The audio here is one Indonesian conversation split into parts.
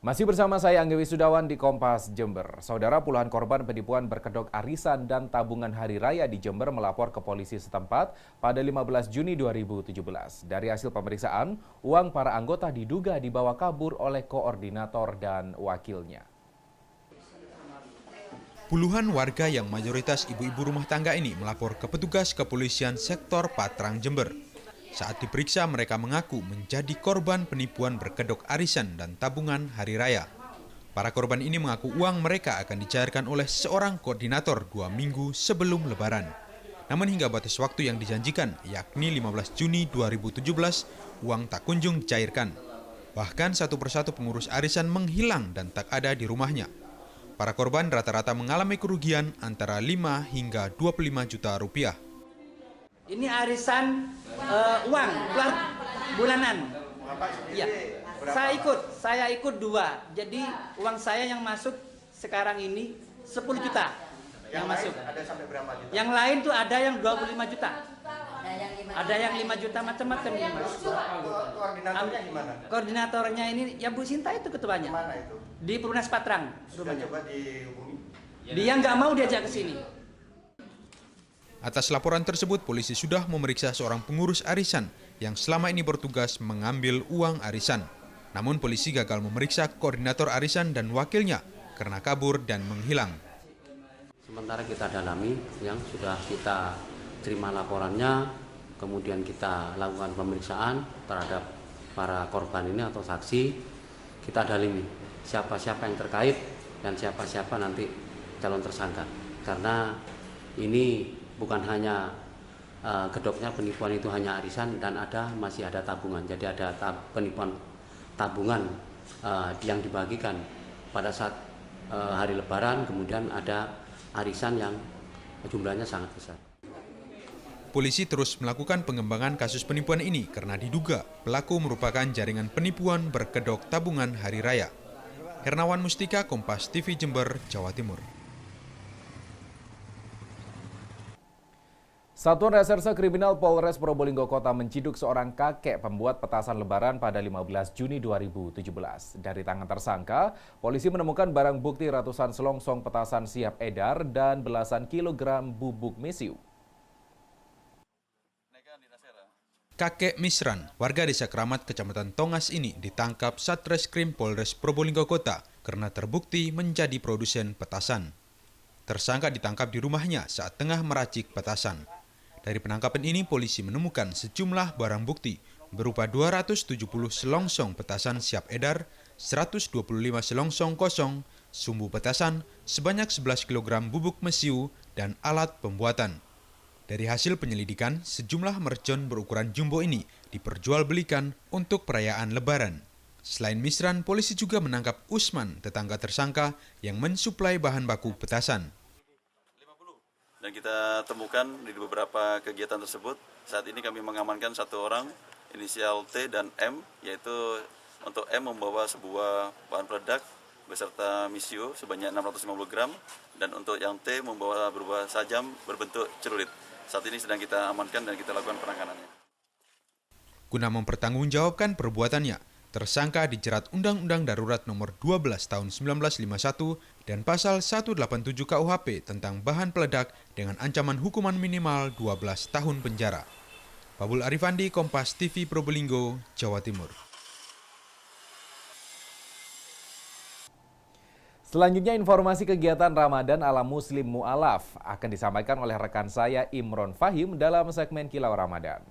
Masih bersama saya Angga Wisudawan di Kompas Jember. Saudara, puluhan korban penipuan berkedok arisan dan tabungan hari raya di Jember melapor ke polisi setempat pada 15 Juni 2017. Dari hasil pemeriksaan, uang para anggota diduga dibawa kabur oleh koordinator dan wakilnya. Puluhan warga yang mayoritas ibu-ibu rumah tangga ini melapor ke petugas kepolisian sektor Patrang Jember. Saat diperiksa, mereka mengaku menjadi korban penipuan berkedok arisan dan tabungan hari raya. Para korban ini mengaku uang mereka akan dicairkan oleh seorang koordinator 2 minggu sebelum Lebaran. Namun hingga batas waktu yang dijanjikan, yakni 15 Juni 2017, uang tak kunjung dicairkan. Bahkan satu persatu pengurus arisan menghilang dan tak ada di rumahnya. Para korban rata-rata mengalami kerugian antara 5 hingga 25 juta rupiah. Ini arisan uang keluar bulanan. Ya, saya ikut 2. Jadi uang saya yang masuk sekarang ini 10 juta yang masuk. Ada sampai berapa juta? Yang lain tuh ada yang 25 juta. Ada yang 5 juta macam-macam nih, Mas. Koordinatornya gimana? Koordinatornya ini ya Bu Sinta itu ketuanya. Mana itu? Di Perumnas Patrang Sudah rumahnya. coba dihubungi? Dia nggak mau diajak ke sini. Atas laporan tersebut, polisi sudah memeriksa seorang pengurus arisan yang selama ini bertugas mengambil uang arisan. Namun polisi gagal memeriksa koordinator arisan dan wakilnya karena kabur dan menghilang. Sementara kita dalami, yang sudah kita terima laporannya, kemudian kita lakukan pemeriksaan terhadap para korban ini atau saksi, kita dalami siapa-siapa yang terkait dan siapa-siapa nanti calon tersangka. Karena ini bukan hanya gedoknya penipuan itu hanya arisan dan masih ada tabungan. Jadi ada penipuan tabungan yang dibagikan pada saat hari Lebaran, kemudian ada arisan yang jumlahnya sangat besar. Polisi terus melakukan pengembangan kasus penipuan ini karena diduga pelaku merupakan jaringan penipuan berkedok tabungan hari raya. Hernawan Mustika, Kompas TV Jember, Jawa Timur. Satuan Reserse Kriminal Polres Probolinggo Kota menciduk seorang kakek pembuat petasan Lebaran pada 15 Juni 2017. Dari tangan tersangka, polisi menemukan barang bukti ratusan selongsong petasan siap edar dan belasan kilogram bubuk mesiu. Kakek Misran, warga desa Keramat, Kecamatan Tongas ini ditangkap Satreskrim Polres Probolinggo Kota karena terbukti menjadi produsen petasan. Tersangka ditangkap di rumahnya saat tengah meracik petasan. Dari penangkapan ini, polisi menemukan sejumlah barang bukti berupa 270 selongsong petasan siap edar, 125 selongsong kosong, sumbu petasan, sebanyak 11 kg bubuk mesiu, dan alat pembuatan. Dari hasil penyelidikan, sejumlah mercon berukuran jumbo ini diperjualbelikan untuk perayaan Lebaran. Selain Misran, polisi juga menangkap Usman, tetangga tersangka yang mensuplai bahan baku petasan. Dan kita temukan di beberapa kegiatan tersebut, saat ini kami mengamankan satu orang, inisial T dan M, yaitu untuk M membawa sebuah bahan peledak beserta mesiu sebanyak 650 gram, dan untuk yang T membawa berupa sajam berbentuk celurit. Saat ini sedang kita amankan dan kita lakukan penanganannya. Guna mempertanggungjawabkan perbuatannya, tersangka dijerat Undang-Undang Darurat Nomor 12 Tahun 1951 dan Pasal 187 KUHP tentang bahan peledak dengan ancaman hukuman minimal 12 tahun penjara. Pabul Arifandi, Kompas TV Probolinggo, Jawa Timur. Selanjutnya informasi kegiatan Ramadan ala Muslim Mu'alaf akan disampaikan oleh rekan saya Imron Fahim dalam segmen Kilau Ramadan.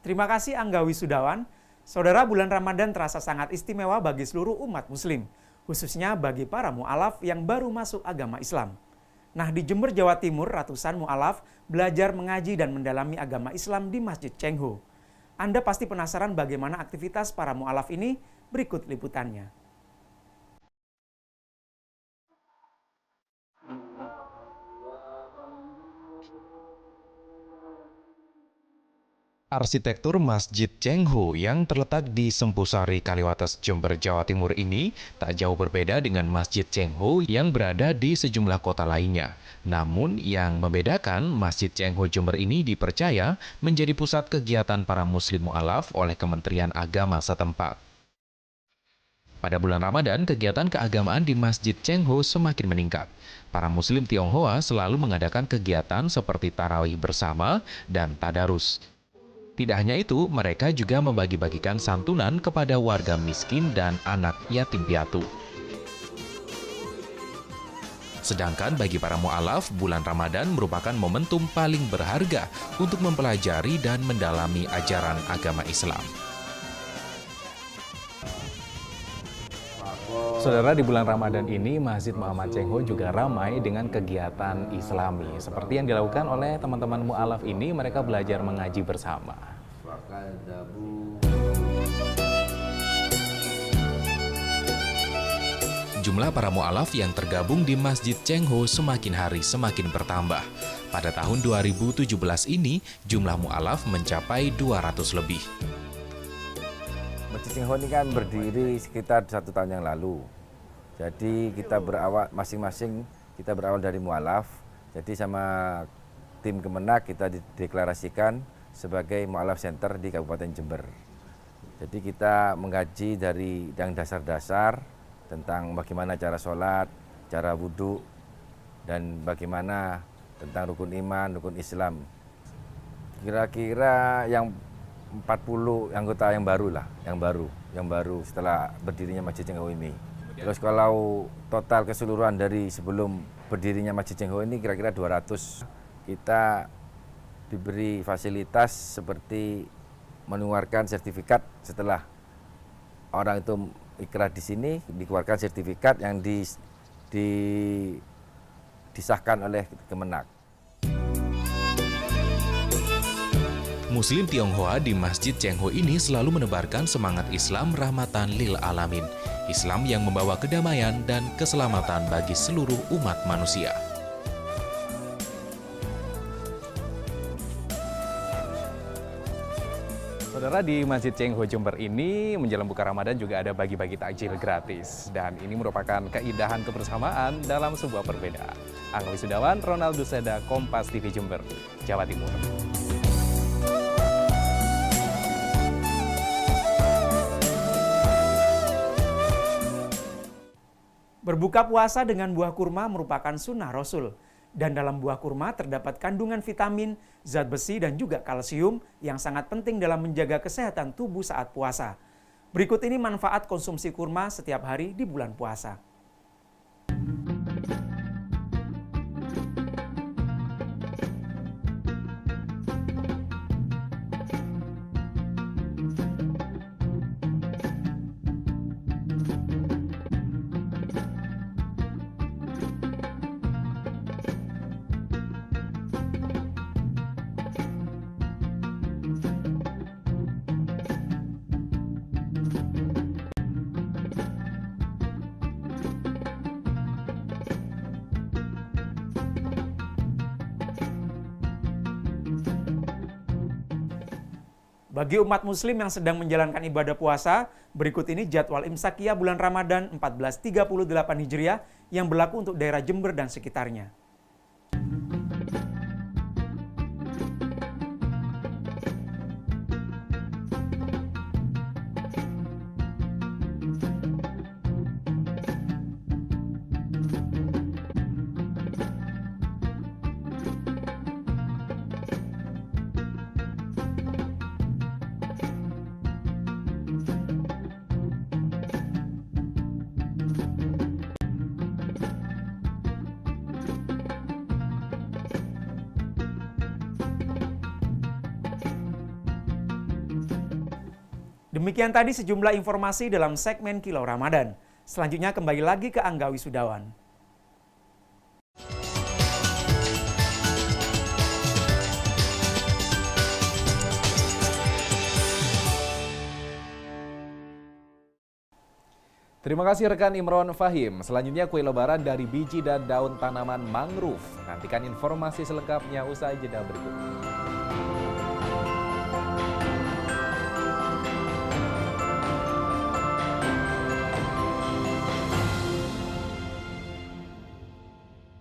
Terima kasih Angga Wisudawan. Saudara, bulan Ramadan terasa sangat istimewa bagi seluruh umat muslim, khususnya bagi para mu'alaf yang baru masuk agama Islam. Nah, di Jember, Jawa Timur, ratusan mu'alaf belajar mengaji dan mendalami agama Islam di Masjid Cengho. Anda pasti penasaran bagaimana aktivitas para mu'alaf ini? Berikut liputannya. Arsitektur Masjid Cengho yang terletak di Sempusari, Kaliwates, Jember, Jawa Timur ini tak jauh berbeda dengan Masjid Cengho yang berada di sejumlah kota lainnya. Namun yang membedakan, Masjid Cengho Jember ini dipercaya menjadi pusat kegiatan para muslim mu'alaf oleh Kementerian Agama setempat. Pada bulan Ramadan, kegiatan keagamaan di Masjid Cengho semakin meningkat. Para muslim Tionghoa selalu mengadakan kegiatan seperti tarawih bersama dan tadarus. Tidak hanya itu, mereka juga membagi-bagikan santunan kepada warga miskin dan anak yatim piatu. Sedangkan bagi para mu'alaf, bulan Ramadan merupakan momentum paling berharga untuk mempelajari dan mendalami ajaran agama Islam. Saudara, di bulan Ramadan ini Masjid Muhammad Cengho juga ramai dengan kegiatan Islami. Seperti yang dilakukan oleh teman-teman mu'alaf ini, mereka belajar mengaji bersama. Jumlah para mu'alaf yang tergabung di Masjid Cengho semakin hari semakin bertambah. Pada tahun 2017 ini, jumlah mu'alaf mencapai 200 lebih. Masjid Cengho ini kan berdiri sekitar 1 tahun yang lalu. Jadi kita berawal masing-masing, kita berawal dari mu'alaf. Jadi sama tim Kemenak kita dideklarasikan sebagai mu'alaf center di Kabupaten Jember. Jadi kita mengkaji dari yang dasar-dasar tentang bagaimana cara sholat, cara wudhu, dan bagaimana tentang rukun iman, rukun Islam. Kira-kira yang 40 anggota yang baru lah, yang baru setelah berdirinya Masjid Cengho ini. Terus kalau total keseluruhan dari sebelum berdirinya Masjid Cengho ini kira-kira 200. Kita diberi fasilitas seperti mengeluarkan sertifikat setelah orang itu ikrar di sini, dikeluarkan sertifikat yang disahkan oleh Kemenak. Muslim Tionghoa di Masjid Cengho ini selalu menebarkan semangat Islam rahmatan lil alamin. Islam yang membawa kedamaian dan keselamatan bagi seluruh umat manusia. Saudara, di Masjid Cengho Jember ini menjelang buka Ramadan juga ada bagi-bagi takjil gratis. Dan ini merupakan keindahan kebersamaan dalam sebuah perbedaan. Angga Wisudawan, Ronald Duseda, Kompas TV Jember, Jawa Timur. Berbuka puasa dengan buah kurma merupakan sunnah Rasul. Dan dalam buah kurma terdapat kandungan vitamin, zat besi, dan juga kalsium yang sangat penting dalam menjaga kesehatan tubuh saat puasa. Berikut ini manfaat konsumsi kurma setiap hari di bulan puasa. Bagi umat muslim yang sedang menjalankan ibadah puasa, berikut ini jadwal imsakiyah bulan Ramadan 1438 Hijriah yang berlaku untuk daerah Jember dan sekitarnya. Demikian tadi sejumlah informasi dalam segmen Kilau Ramadan. Selanjutnya kembali lagi ke Angga Wisudawan. Terima kasih rekan Imron Fahim. Selanjutnya kue lebaran dari biji dan daun tanaman mangrove. Nantikan informasi selengkapnya usai jeda berikut.